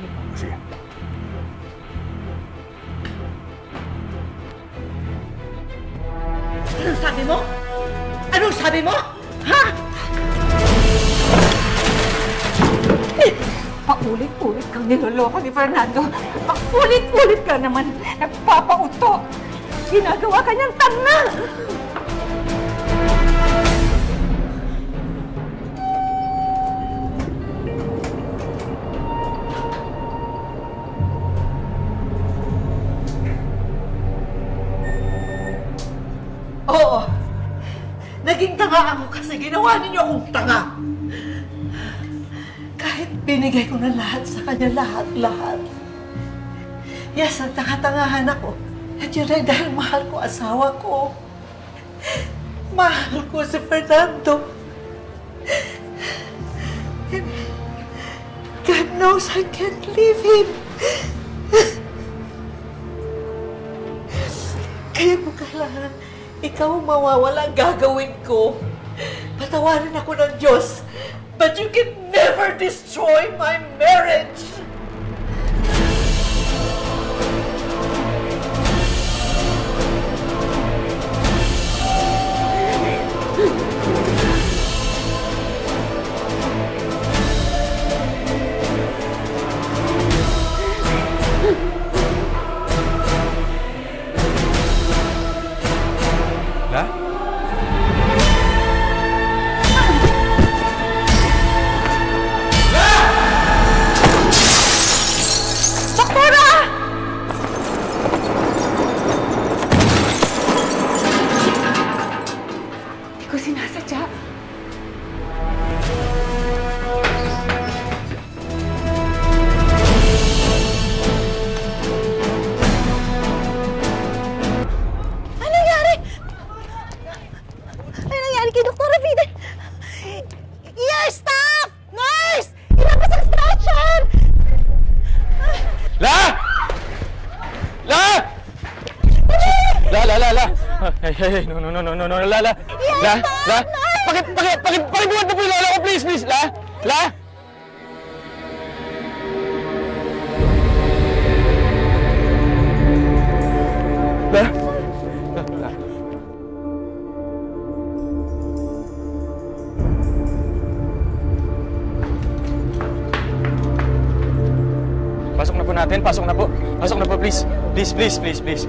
Sige po. Sige. Anong sabi mo? Anong sabi mo? Ha? Paulit-ulit kang niloloko ni Fernando. Paulit-ulit ka naman nagpapauto. Ginagawa ka niyang tanga! Oo. Naging tanga ako kasi ginawa ninyo akong tanga. Kahit binigay ko na lahat sa kanya, lahat. Yes, nagtaka-tangahan ako. At yun ay dahil mahal ko asawa ko. Mahal ko si Fernando. And God knows I can't leave him. Kaya kung kailangan ikaw mawawala, gagawin ko. Patawarin ako ng Diyos. But you can never destroy my marriage! La? Hindi ko sinasadya. Ano nangyari? Ano nangyari kay Dr. Ravide? Yes, staff! Nurse! Ilabas ang stretcher! La! La! La! Hey, no, La! La! Pakibuhat na po yung lola ko, please! La! Pasok na po natin, pasok na po, please. Please.